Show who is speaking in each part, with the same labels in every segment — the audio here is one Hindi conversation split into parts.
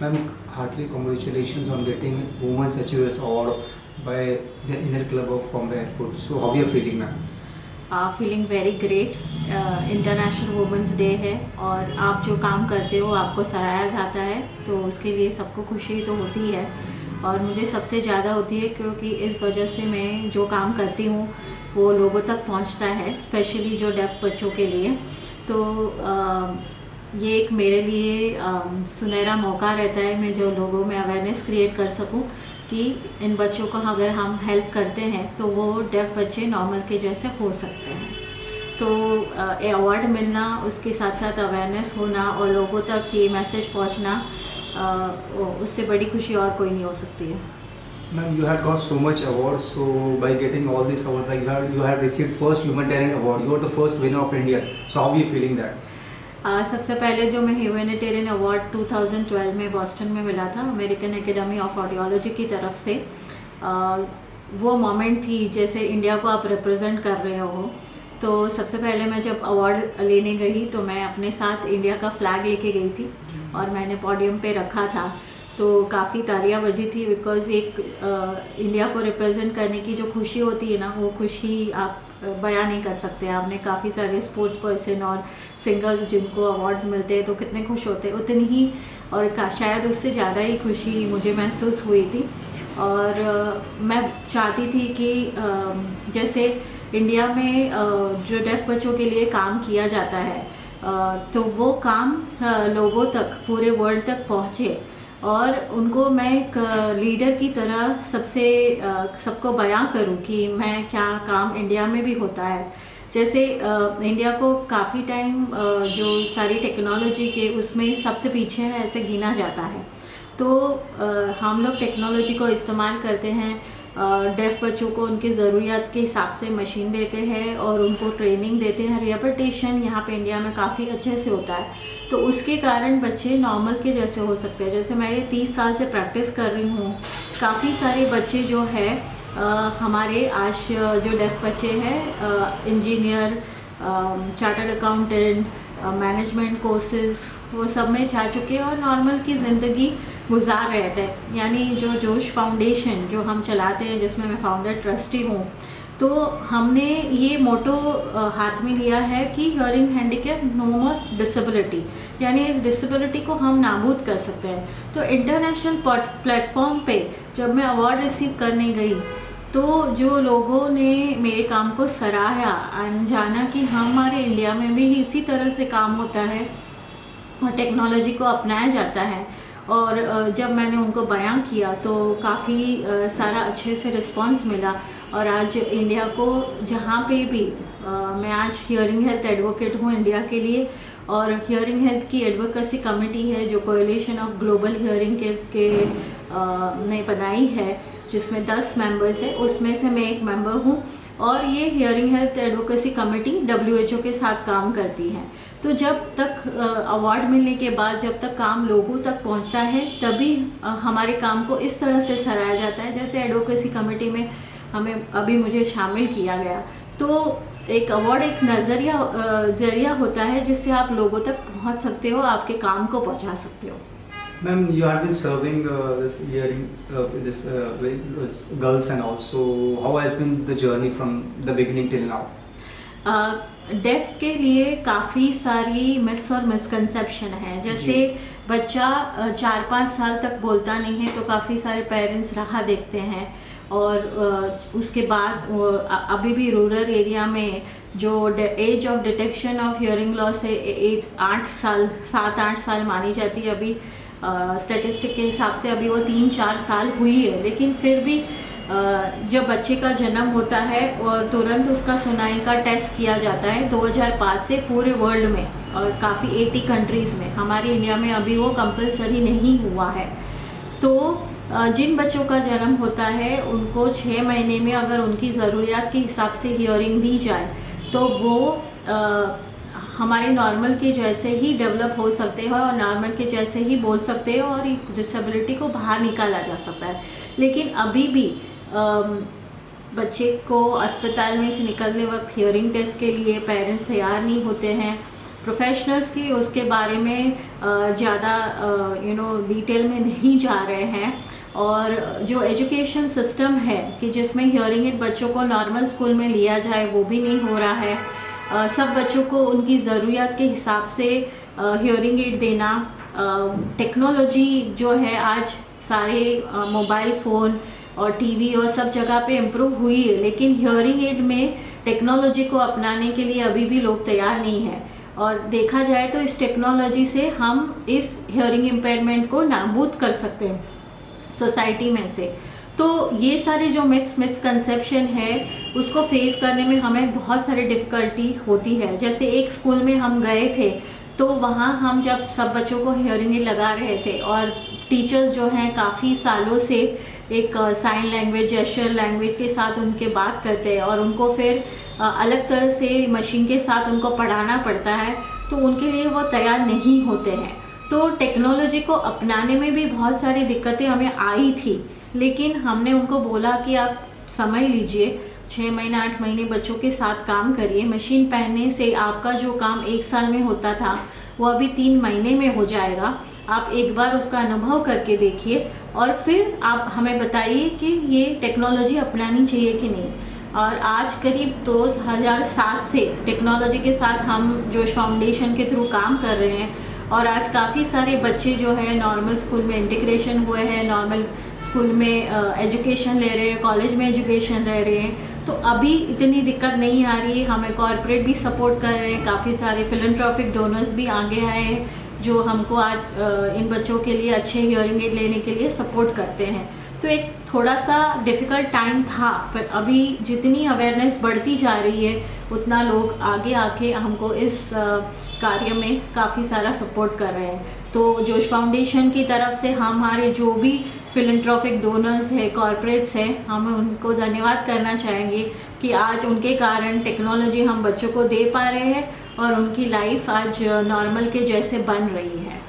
Speaker 1: Ma'am, heartily congratulations on getting Women's Achievers Award by the Inner Club of Bombay Airport. So how are you feeling, ma'am?
Speaker 2: Feeling very great. International women's day है और आप जो काम करते हो आपको सराहा जाता है, तो उसके लिए सबको खुशी तो होती है और मुझे सबसे ज़्यादा होती है क्योंकि इस वजह से मैं जो काम करती हूँ वो लोगों तक पहुँचता है, स्पेशली जो डेफ बच्चों के लिए। तो ये एक मेरे लिए सुनहरा मौका रहता है मैं जो लोगों में अवेयरनेस क्रिएट कर सकूं कि इन बच्चों को अगर हम हेल्प करते हैं तो वो डेफ बच्चे नॉर्मल के जैसे हो सकते हैं। तो अवार्ड मिलना, उसके साथ साथ अवेयरनेस होना और लोगों तक ये मैसेज पहुंचना, उससे बड़ी खुशी और कोई नहीं हो सकती है।
Speaker 1: Ma'am, you have got so much awards. So by getting all these awards, like you have received first humanitarian award. You are the first winner of India. So how are you feeling that?
Speaker 2: सबसे पहले जो मैं ह्यूमैनिटेरियन अवार्ड 2012 में बॉस्टन में मिला था अमेरिकन एकेडमी ऑफ ऑडियोलॉजी की तरफ से, वो मोमेंट थी जैसे इंडिया को आप रिप्रेजेंट कर रहे हो। तो सबसे पहले मैं जब अवार्ड लेने गई तो मैं अपने साथ इंडिया का फ्लैग लेके गई थी और मैंने पोडियम पे रखा था। तो काफ़ी तालियां बजी थी बिकॉज़ एक इंडिया को रिप्रेजेंट करने की जो खुशी होती है ना, वो खुशी आप बयां नहीं कर सकते। आपने काफ़ी सारे स्पोर्ट्स पर्सन और सिंगर्स जिनको अवार्ड्स मिलते हैं तो कितने खुश होते हैं, उतनी ही और शायद उससे ज़्यादा ही खुशी मुझे महसूस हुई थी। और मैं चाहती थी कि जैसे इंडिया में जो डेफ बच्चों के लिए काम किया जाता है, तो वो काम लोगों तक, पूरे वर्ल्ड तक पहुँचे और उनको मैं एक लीडर की तरह सबको बयां करूं कि मैं क्या काम इंडिया में भी होता है। जैसे इंडिया को काफ़ी टाइम जो सारी टेक्नोलॉजी के उसमें सबसे पीछे है ऐसे गिना जाता है। तो हम लोग टेक्नोलॉजी को इस्तेमाल करते हैं, डेफ बच्चों को उनकी ज़रूरियात के हिसाब से मशीन देते हैं और उनको ट्रेनिंग देते हैं। रिहेबिलिटेशन यहाँ पे इंडिया में काफ़ी अच्छे से होता है, तो उसके कारण बच्चे नॉर्मल के जैसे हो सकते हैं। जैसे मैं 30 साल से प्रैक्टिस कर रही हूँ, काफ़ी सारे बच्चे जो है हमारे आज जो डेफ बच्चे हैं engineer, chartered accountant, management courses वो सब में जा चुके हैं और नॉर्मल की ज़िंदगी गुजार रहे थे। यानी जो जोश फाउंडेशन जो हम चलाते हैं जिसमें मैं फाउंडर ट्रस्टी हूँ, तो हमने ये मोटो हाथ में लिया है कि हियरिंग हैंडीकैप नो मोर डिसेबिलिटी, यानी इस डिसेबिलिटी को हम नाबूद कर सकते हैं। तो इंटरनेशनल प्लेटफॉर्म पे जब मैं अवार्ड रिसीव करने गई तो जो लोगों ने मेरे काम को सराहा और जाना कि हमारे इंडिया में भी इसी तरह से काम होता है और टेक्नोलॉजी को अपनाया जाता है। और जब मैंने उनको बयां किया तो काफ़ी सारा अच्छे से रिस्पांस मिला और आज इंडिया को जहाँ पे भी मैं आज हियरिंग हेल्थ एडवोकेट हूँ इंडिया के लिए। और हियरिंग हेल्थ की एडवोकेसी कमेटी है जो कोएलिशन ऑफ ग्लोबल हियरिंग के ने बनाई है, जिसमें 10 मेंबर्स है, उसमें से मैं एक मेंबर हूँ। और ये hearing health advocacy committee WHO के साथ काम करती है। तो जब तक अवार्ड मिलने के बाद जब तक काम लोगों तक पहुंचता है तभी हमारे काम को इस तरह से सराहा जाता है जैसे एडवोकेसी कमेटी में हमें अभी मुझे शामिल किया गया। तो एक अवार्ड एक जरिया होता है जिससे आप लोगों तक पहुंच सकते हो, आपके काम को पहुंचा सकते हो।
Speaker 1: Ma'am, you have been serving this hearing girls and also how has been the journey from the beginning till now?
Speaker 2: Deaf के लिए काफ़ी सारी मिथ्स और मिसकंसेप्शन है। जैसे बच्चा 4-5 साल तक बोलता नहीं है तो काफ़ी सारे पेरेंट्स राह देखते हैं और उसके बाद अभी भी रूरल एरिया में जो age of detection of hearing loss है 7-8 साल मानी जाती है। अभी स्टैटिस्टिक के हिसाब से अभी वो 3-4 साल हुई है, लेकिन फिर भी जब बच्चे का जन्म होता है और तुरंत उसका सुनाई का टेस्ट किया जाता है 2005 से पूरे वर्ल्ड में और काफ़ी 80 कंट्रीज़ में। हमारे इंडिया में अभी वो कंपलसरी नहीं हुआ है। तो जिन बच्चों का जन्म होता है उनको 6 महीने में अगर उनकी ज़रूरियात के हिसाब से हियरिंग दी जाए तो वो हमारे नॉर्मल के जैसे ही डेवलप हो सकते हैं और नॉर्मल के जैसे ही बोल सकते हैं और इस डिसेबिलिटी को बाहर निकाला जा सकता है। लेकिन अभी भी बच्चे को अस्पताल में से निकलने वक्त हियरिंग टेस्ट के लिए पेरेंट्स तैयार नहीं होते हैं प्रोफेशनल्स की उसके बारे में ज़्यादा डिटेल में नहीं जा रहे हैं। और जो एजुकेशन सिस्टम है कि जिसमें हियरिंग एड बच्चों को नॉर्मल स्कूल में लिया जाए वो भी नहीं हो रहा है। सब बच्चों को उनकी ज़रूरियात के हिसाब से हियरिंग एड देना। टेक्नोलॉजी जो है आज सारे मोबाइल फ़ोन और टीवी और सब जगह पे इम्प्रूव हुई है, लेकिन हियरिंग एड में टेक्नोलॉजी को अपनाने के लिए अभी भी लोग तैयार नहीं हैं। और देखा जाए तो इस टेक्नोलॉजी से हम इस हियरिंग इम्पेयरमेंट को नाबूद कर सकते हैं सोसाइटी में से। तो ये सारे जो मिसकंसेप्शन है उसको फेस करने में हमें बहुत सारी डिफ़िकल्टी होती है। जैसे एक स्कूल में हम गए थे तो वहाँ हम जब सब बच्चों को हियरिंग एड लगा रहे थे और टीचर्स जो हैं काफ़ी सालों से एक साइन लैंग्वेज, जेस्चर लैंग्वेज के साथ उनके बात करते हैं और उनको फिर अलग तरह से मशीन के साथ उनको पढ़ाना पड़ता है, तो उनके लिए वो तैयार नहीं होते हैं। तो टेक्नोलॉजी को अपनाने में भी बहुत सारी दिक्कतें हमें आई थी, लेकिन हमने उनको बोला कि आप समय लीजिए, 6 महीने 8 महीने बच्चों के साथ काम करिए। मशीन पहनने से आपका जो काम 1 साल में होता था वो अभी 3 महीने में हो जाएगा। आप एक बार उसका अनुभव करके देखिए और फिर आप हमें बताइए कि ये टेक्नोलॉजी अपनानी चाहिए कि नहीं। और आज करीब 2007 से टेक्नोलॉजी के साथ हम जोश फाउंडेशन के थ्रू काम कर रहे हैं और आज काफ़ी सारे बच्चे जो है नॉर्मल स्कूल में इंटीग्रेशन हुए हैं, नॉर्मल स्कूल में एजुकेशन ले रहे हैं, कॉलेज में एजुकेशन ले रहे हैं। तो अभी इतनी दिक्कत नहीं आ रही है। हमें कॉर्पोरेट भी सपोर्ट कर रहे हैं, काफ़ी सारे फिलैंथ्रोपिक डोनर्स भी आगे आए हैं जो हमको आज इन बच्चों के लिए अच्छे हियरिंग एड लेने के लिए सपोर्ट करते हैं। तो एक थोड़ा सा डिफ़िकल्ट टाइम था, पर अभी जितनी अवेयरनेस बढ़ती जा रही है उतना लोग आगे आके हमको इस कार्य में काफ़ी सारा सपोर्ट कर रहे हैं। तो जोश फाउंडेशन की तरफ से हमारे जो भी फिलैंथ्रोपिक डोनर्स है, कॉर्पोरेट्स हैं, हम उनको धन्यवाद करना चाहेंगे कि आज उनके कारण टेक्नोलॉजी हम बच्चों को दे पा रहे हैं और उनकी लाइफ आज नॉर्मल के जैसे बन रही है।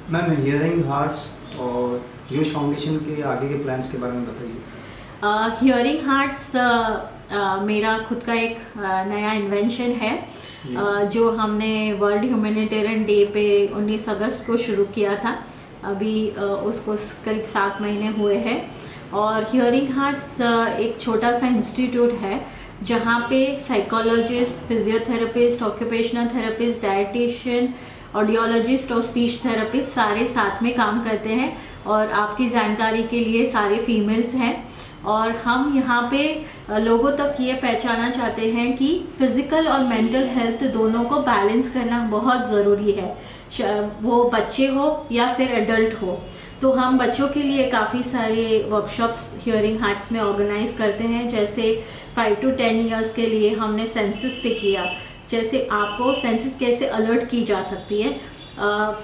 Speaker 1: मैम, हियरिंग हार्ट्स और जोश फाउंडेशन के आगे के प्लान्स के बारे में बताइए।
Speaker 2: हियरिंग हार्ट्स मेरा खुद का एक नया इन्वेंशन है जो हमने वर्ल्ड ह्यूमैनिटेरियन डे पे 19 अगस्त को शुरू किया था। अभी उसको करीब 7 महीने हुए हैं। और हियरिंग हार्ट्स एक छोटा सा इंस्टीट्यूट है जहाँ पे psychologist, physiotherapist, occupational therapist, dietitian, audiologist और स्पीच थेरेपिस्ट सारे साथ में काम करते हैं। और आपकी जानकारी के लिए सारे फीमेल्स हैं और हम यहाँ पे लोगों तक ये पहचाना चाहते हैं कि फिज़िकल और मेंटल हेल्थ दोनों को बैलेंस करना बहुत ज़रूरी है, वो बच्चे हो या फिर एडल्ट हो। तो हम बच्चों के लिए काफ़ी सारे वर्कशॉप्स हियरिंग हार्ट्स में ऑर्गेनाइज करते हैं। जैसे 5 to 10 ईयर्स के लिए हमने सेंसस पे किया, जैसे आपको सेंसस कैसे अलर्ट की जा सकती है।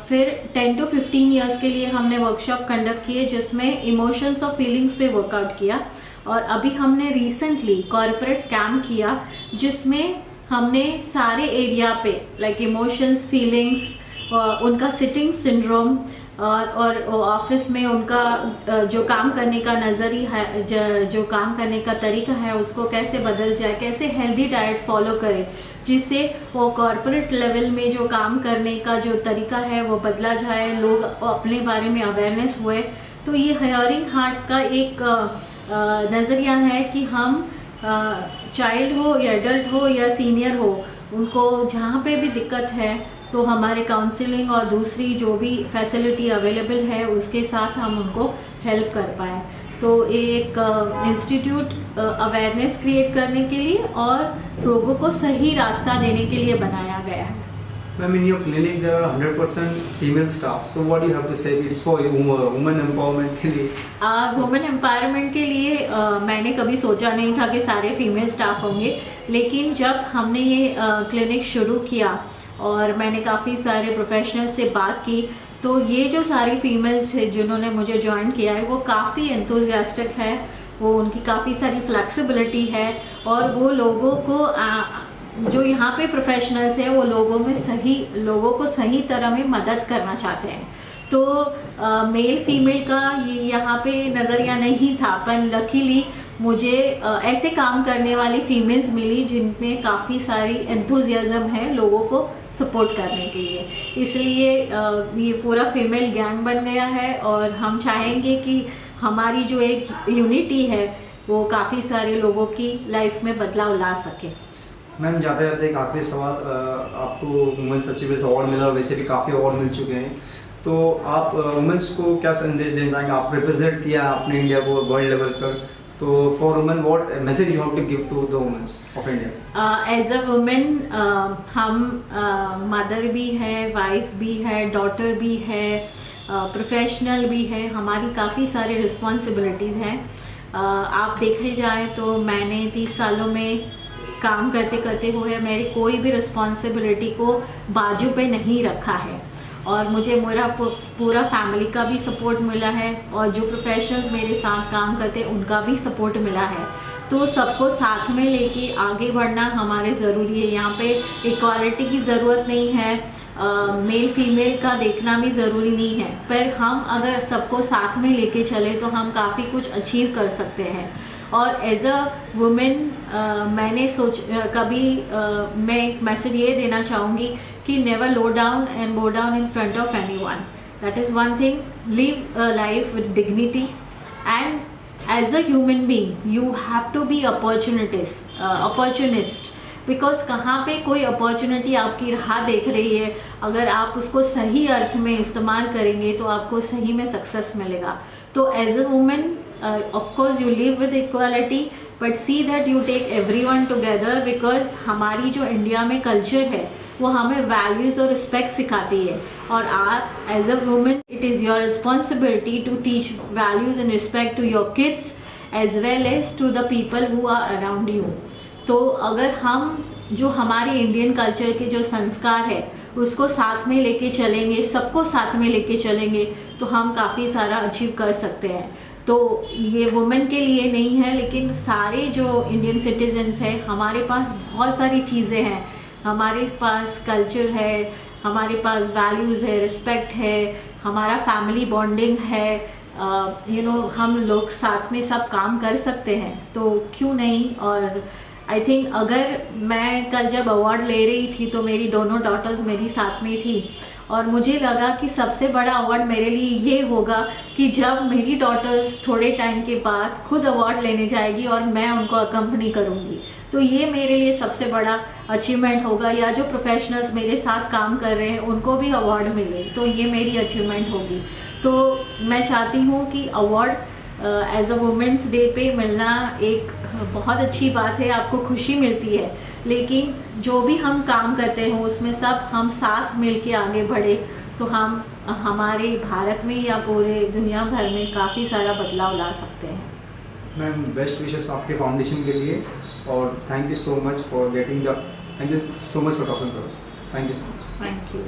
Speaker 2: फिर 10 to 15 ईयर्स के लिए हमने वर्कशॉप कंडक्ट किए जिसमें इमोशंस और फीलिंग्स पे वर्कआउट किया। और अभी हमने रिसेंटली कॉर्पोरेट कैम्प किया जिसमें हमने सारे एरिया पे लाइक इमोशंस, फीलिंग्स, उनका सिटिंग सिंड्रोम और ऑफिस में उनका जो काम करने का नज़रिया है, जो काम करने का तरीका है उसको कैसे बदल जाए, कैसे हेल्दी डाइट फॉलो करें जिससे वो कॉर्पोरेट लेवल में जो काम करने का जो तरीका है वो बदला जाए, लोग अपने बारे में अवेयरनेस हुए। तो ये हियरिंग हार्ट्स का एक नज़रिया है कि हम चाइल्ड हो या एडल्ट हो या सीनियर हो, उनको जहाँ पे भी दिक्कत है तो हमारे काउंसलिंग और दूसरी जो भी फैसिलिटी अवेलेबल है उसके साथ हम उनको हेल्प कर पाएँ। तो एक इंस्टीट्यूट अवेयरनेस क्रिएट करने के लिए और लोगों को सही रास्ता देने के लिए बनाया गया है।
Speaker 1: Ma'am, in your clinic there are 100% female staff. So what do you have to say? It's for women empowerment के लिए।
Speaker 2: वुमेन एम्पावरमेंट के लिए मैंने कभी सोचा नहीं था कि सारे फीमेल स्टाफ होंगे, लेकिन जब हमने ये क्लिनिक शुरू किया और मैंने काफ़ी सारे प्रोफेशनल्स से बात की तो ये जो सारी फीमेल्स है जिन्होंने मुझे ज्वाइन किया है वो काफ़ी एंथुजियास्टिक है, वो उनकी काफ़ी सारी फ्लेक्सिबिलिटी है और वो लोगों को जो यहाँ पे प्रोफेशनल्स हैं वो लोगों को सही तरह में मदद करना चाहते हैं। तो मेल फीमेल का ये यहाँ पे नज़रिया नहीं था, पर लकीली मुझे ऐसे काम करने वाली फीमेल्स मिली जिनमें काफ़ी सारी एंथुजियाज्म है लोगों को सपोर्ट करने के लिए, इसलिए ये पूरा फीमेल गैंग बन गया है। और हम चाहेंगे कि हमारी जो एक यूनिटी है वो काफ़ी सारे लोगों की लाइफ में बदलाव ला सके।
Speaker 1: मैम जाते जाते एक आखिरी सवाल, आपको वुमेन्स अचीवर्स अवार्ड मिला, वैसे भी काफ़ी अवार्ड मिल चुके हैं, तो आप वुमेन्स को क्या संदेश देना चाहेंगे? आप रिप्रेजेंट किया आपने इंडिया को वर्ल्ड लेवल पर, तो for women what message you have to give to the womens of India?
Speaker 2: As a women हम मदर भी है, वाइफ भी है, डॉटर भी है, प्रोफेशनल भी है, हमारी काफ़ी सारी रिस्पॉन्सिबिलिटीज़ हैं। आप देखे जाए तो मैंने 30 सालों में काम करते करते हुए मेरी कोई भी रिस्पॉन्सिबिलिटी को बाजू पे नहीं रखा है, और मुझे मेरा पूरा फैमिली का भी सपोर्ट मिला है, और जो प्रोफेशनल्स मेरे साथ काम करते हैं उनका भी सपोर्ट मिला है। तो सबको साथ में लेके आगे बढ़ना हमारे ज़रूरी है। यहाँ पे इक्वालिटी की ज़रूरत नहीं है, मेल फीमेल का देखना भी ज़रूरी नहीं है, पर हम अगर सबको साथ में लेके चले तो हम काफ़ी कुछ अचीव कर सकते हैं। और एज अ वुमेन मैंने मैं एक मैसेज ये देना चाहूँगी कि never low down and go down in front of anyone. That is one thing, live a life with dignity and as a human being you have to be opportunist, because कहाँ पे कोई अपॉर्चुनिटी आपकी राह देख रही है, अगर आप उसको सही अर्थ में इस्तेमाल करेंगे तो आपको सही में सक्सेस मिलेगा। तो as a women of course you live with equality but see that you take everyone together, because हमारी जो इंडिया में कल्चर है वो हमें वैल्यूज़ और रिस्पेक्ट सिखाती है, और आप as a women it is your responsibility to teach values and respect to your kids as well as to the people who are around you. तो अगर हम जो हमारे इंडियन कल्चर के जो संस्कार है उसको साथ में लेके चलेंगे, सबको साथ में लेके चलेंगे, तो हम काफ़ी सारा अचीव कर सकते हैं। तो ये वुमेन के लिए नहीं है, लेकिन सारे जो इंडियन सिटीजन्स हैं, हमारे पास बहुत सारी चीज़ें हैं, हमारे पास कल्चर है, हमारे पास वैल्यूज़ है, रिस्पेक्ट है, हमारा फैमिली बॉन्डिंग है, हम लोग साथ में सब काम कर सकते हैं, तो क्यों नहीं। और आई थिंक अगर मैं कल जब अवार्ड ले रही थी तो मेरी दोनों डॉटर्स मेरी साथ में थी, और मुझे लगा कि सबसे बड़ा अवार्ड मेरे लिए ये होगा कि जब मेरी डॉटर्स थोड़े टाइम के बाद खुद अवार्ड लेने जाएगी और मैं उनको अकम्पनी करूँगी, तो ये मेरे लिए सबसे बड़ा अचीवमेंट होगा। या जो प्रोफेशनल्स मेरे साथ काम कर रहे हैं उनको भी अवार्ड मिले, तो ये मेरी अचीवमेंट होगी। तो मैं चाहती हूँ कि award as a womens day पे मिलना एक बहुत अच्छी बात है, आपको खुशी मिलती है, लेकिन जो भी हम काम करते हो उसमें सब हम साथ मिल के आगे बढ़े तो हम हमारे भारत में या पूरे दुनिया भर में काफ़ी सारा बदलाव ला सकते हैं।
Speaker 1: मैम बेस्ट विशेस आपके फाउंडेशन के लिए, और thank you so much for talking to us. Thank you so much.
Speaker 2: Thank you.